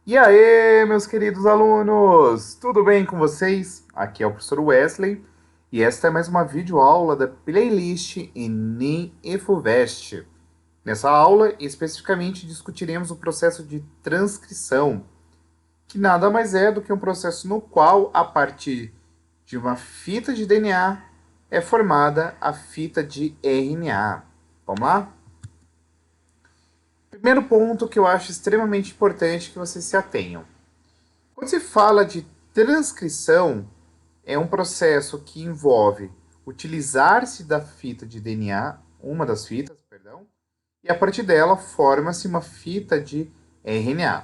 E aí, meus queridos alunos, tudo bem com vocês? Aqui é o professor Wesley e esta é mais uma videoaula da playlist Enem e FUVEST. Nessa aula, especificamente, discutiremos o processo de transcrição, que nada mais é do que um processo no qual, a partir de uma fita de DNA, é formada a fita de RNA. Vamos lá? Primeiro ponto que eu acho extremamente importante que vocês se atenham. Quando se fala de transcrição, é um processo que envolve utilizar-se da fita de DNA, uma das fitas, perdão, e a partir dela forma-se uma fita de RNA.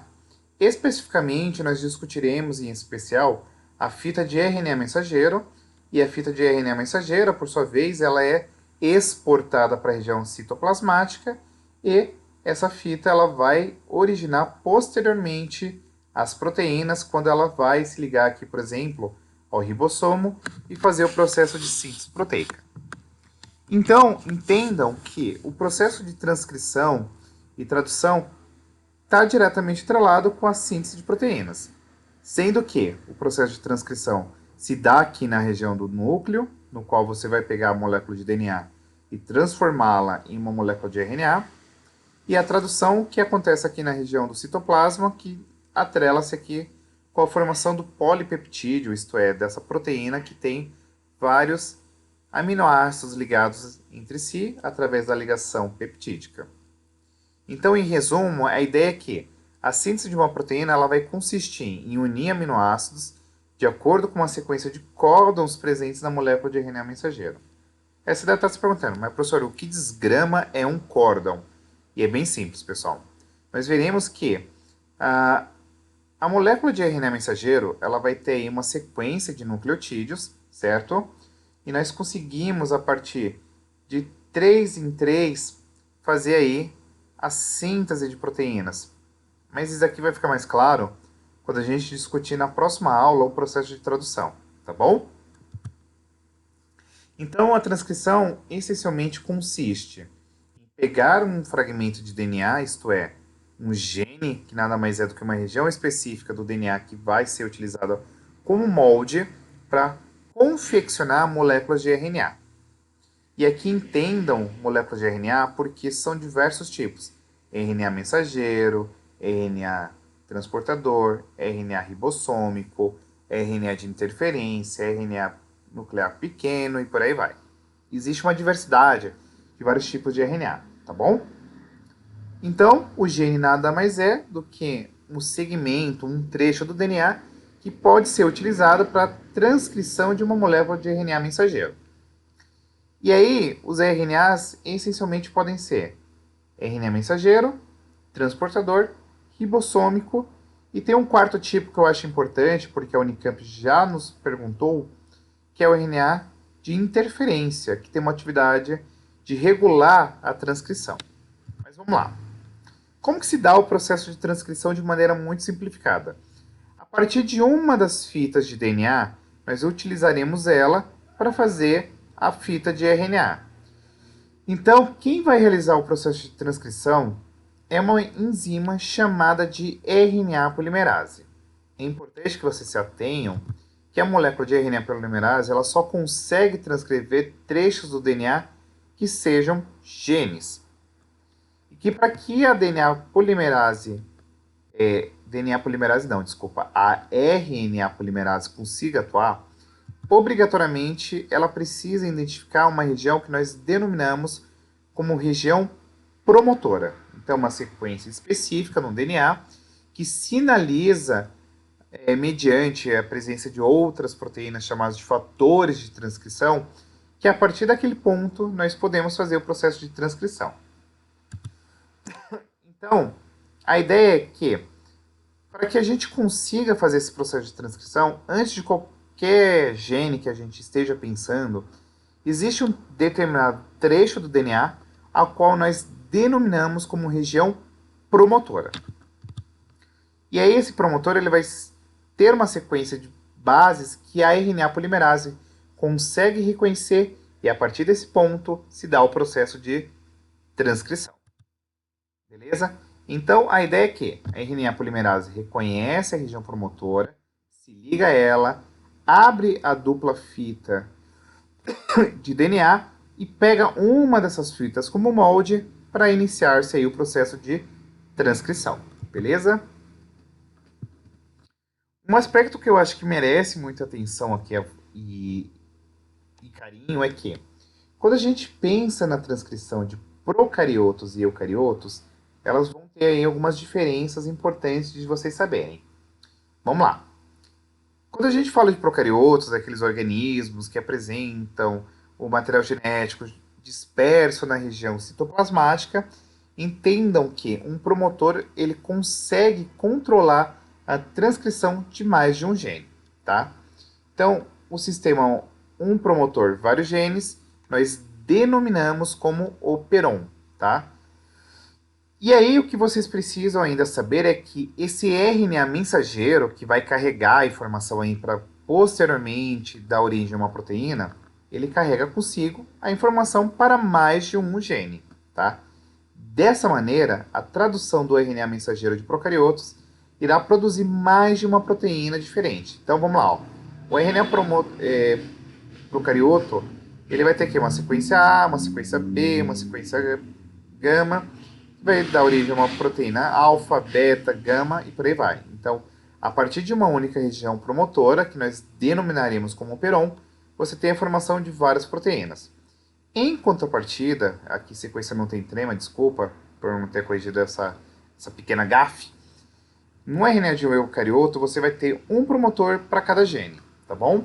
Especificamente, nós discutiremos em especial a fita de RNA mensageiro, e a fita de RNA mensageira, por sua vez, ela é exportada para a região citoplasmática e essa fita ela vai originar posteriormente as proteínas quando ela vai se ligar aqui, por exemplo, ao ribossomo e fazer o processo de síntese proteica. Então, entendam que o processo de transcrição e tradução está diretamente atrelado com a síntese de proteínas, sendo que o processo de transcrição se dá aqui na região do núcleo, no qual você vai pegar a molécula de DNA e transformá-la em uma molécula de RNA, e a tradução que acontece aqui na região do citoplasma, que atrela-se aqui com a formação do polipeptídeo, isto é, dessa proteína que tem vários aminoácidos ligados entre si através da ligação peptídica. Então, em resumo, a ideia é que a síntese de uma proteína ela vai consistir em unir aminoácidos de acordo com uma sequência de códons presentes na molécula de RNA mensageiro. Aí você deve estar se perguntando, mas professor, o que desgrama é um córdon? E é bem simples, pessoal. Nós veremos que a molécula de RNA mensageiro ela vai ter aí uma sequência de nucleotídeos, certo? E nós conseguimos, a partir de 3 em 3, fazer aí a síntese de proteínas. Mas isso aqui vai ficar mais claro quando a gente discutir na próxima aula o processo de tradução, tá bom? Então, a transcrição essencialmente consiste em pegar um fragmento de DNA, isto é, um gene, que nada mais é do que uma região específica do DNA que vai ser utilizada como molde para confeccionar moléculas de RNA. E aqui entendam moléculas de RNA porque são diversos tipos. RNA mensageiro, RNA transportador, RNA ribossômico, RNA de interferência, RNA nuclear pequeno e por aí vai. Existe uma diversidade de vários tipos de RNA, tá bom? Então, o gene nada mais é do que um segmento, um trecho do DNA que pode ser utilizado para a transcrição de uma molécula de RNA mensageiro. E aí, os RNAs essencialmente podem ser RNA mensageiro, transportador, ribossômico, e tem um quarto tipo que eu acho importante, porque a Unicamp já nos perguntou, que é o RNA de interferência, que tem uma atividade de regular a transcrição. Mas vamos lá. Como que se dá o processo de transcrição de maneira muito simplificada? A partir de uma das fitas de DNA, nós utilizaremos ela para fazer a fita de RNA. Então, quem vai realizar o processo de transcrição é uma enzima chamada de RNA polimerase. É importante que vocês se atenham que a molécula de RNA polimerase ela só consegue transcrever trechos do DNA que sejam genes. E que para que a DNA polimerase, a RNA polimerase consiga atuar, obrigatoriamente ela precisa identificar uma região que nós denominamos como região promotora. Então, uma sequência específica no DNA que sinaliza, mediante a presença de outras proteínas chamadas de fatores de transcrição, que a partir daquele ponto nós podemos fazer o processo de transcrição. Então, a ideia é que, para que a gente consiga fazer esse processo de transcrição, antes de qualquer gene que a gente esteja pensando, existe um determinado trecho do DNA, a qual nós denominamos como região promotora. E aí esse promotor ele vai ter uma sequência de bases que a RNA polimerase consegue reconhecer e a partir desse ponto se dá o processo de transcrição. Beleza? Então, a ideia é que a RNA polimerase reconhece a região promotora, se liga a ela, abre a dupla fita de DNA e pega uma dessas fitas como molde para iniciar-se aí o processo de transcrição, beleza? Um aspecto que eu acho que merece muita atenção aqui e carinho é que, quando a gente pensa na transcrição de procariotos e eucariotos, elas vão ter aí algumas diferenças importantes de vocês saberem. Vamos lá. Quando a gente fala de procariotos, aqueles organismos que apresentam o material genético disperso na região citoplasmática, entendam que um promotor ele consegue controlar a transcrição de mais de um gene, tá? Então, o sistema um promotor, vários genes, nós denominamos como operon, tá? E aí o que vocês precisam ainda saber é que esse RNA mensageiro, que vai carregar a informação aí para posteriormente dar origem a uma proteína, ele carrega consigo a informação para mais de um gene, tá? Dessa maneira, a tradução do RNA mensageiro de procariotos irá produzir mais de uma proteína diferente. Então vamos lá, ó. O RNA procarioto, ele vai ter aqui uma sequência A, uma sequência B, uma sequência gama, que vai dar origem a uma proteína alfa, beta, gama e por aí vai. Então, a partir de uma única região promotora, que nós denominaremos como operon, você tem a formação de várias proteínas. Em contrapartida, aqui sequência não tem trema, desculpa por não ter corrigido essa pequena gafe. No RNA de um eucarioto, você vai ter um promotor para cada gene, tá bom?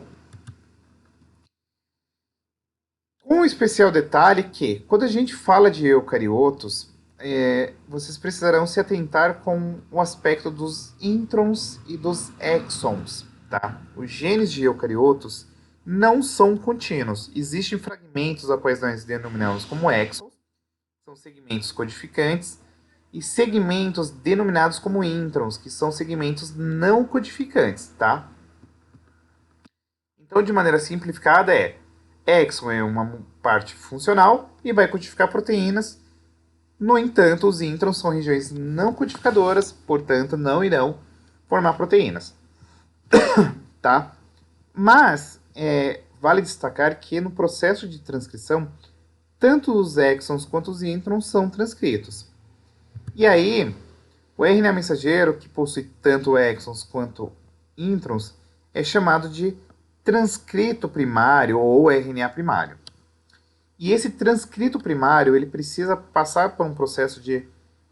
Um especial detalhe que, quando a gente fala de eucariotos, vocês precisarão se atentar com o aspecto dos introns e dos exons, tá? Os genes de eucariotos não são contínuos. Existem fragmentos a quais nós denominamos como exons, são segmentos codificantes, e segmentos denominados como introns, que são segmentos não codificantes, tá? Então, de maneira simplificada, exon é uma parte funcional e vai codificar proteínas. No entanto, os introns são regiões não codificadoras, portanto, não irão formar proteínas. Tá? Mas, vale destacar que no processo de transcrição, tanto os exons quanto os introns são transcritos. E aí, o RNA mensageiro, que possui tanto exons quanto introns, é chamado de transcrito primário ou RNA primário. E esse transcrito primário, ele precisa passar por um processo de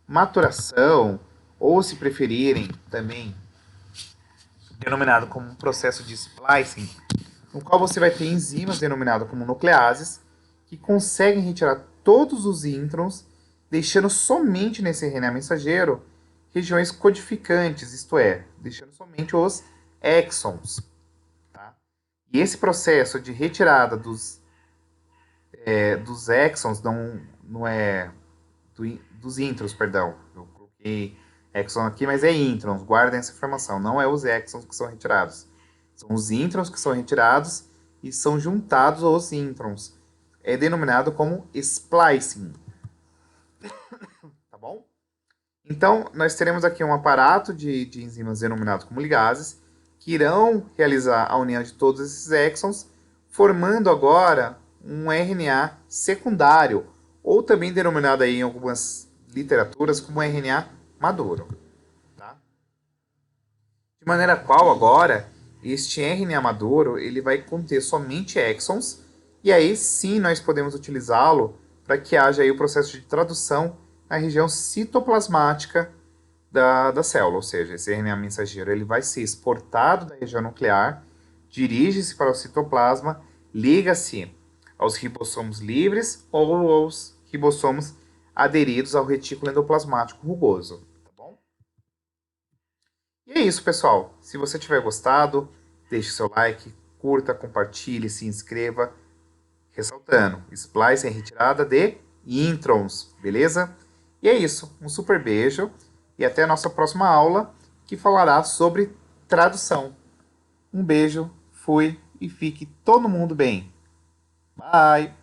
maturação, ou se preferirem também, denominado como um processo de splicing, no qual você vai ter enzimas denominadas como nucleases, que conseguem retirar todos os introns, deixando somente nesse RNA mensageiro regiões codificantes, isto é, deixando somente os exons. Tá? E esse processo de retirada dos exons, não é dos introns, perdão. Eu coloquei exon aqui, mas é introns, guardem essa informação. Não é os exons que são retirados. São os introns que são retirados e são juntados aos introns. É denominado como splicing. Tá bom? Então, nós teremos aqui um aparato de enzimas denominados como ligases, que irão realizar a união de todos esses exons, formando agora um RNA secundário, ou também denominado aí em algumas literaturas como RNA maduro. Tá? De maneira qual agora, este RNA maduro ele vai conter somente exons, e aí sim nós podemos utilizá-lo para que haja aí o processo de tradução na região citoplasmática da célula, ou seja, esse RNA mensageiro ele vai ser exportado da região nuclear, dirige-se para o citoplasma, liga-se aos ribossomos livres ou aos ribossomos aderidos ao retículo endoplasmático rugoso. Tá bom? E é isso, pessoal. Se você tiver gostado, deixe seu like, curta, compartilhe, se inscreva. Ressaltando, splice é retirada de introns, beleza? E é isso. Um super beijo e até a nossa próxima aula, que falará sobre tradução. Um beijo, fui e fique todo mundo bem. Bye!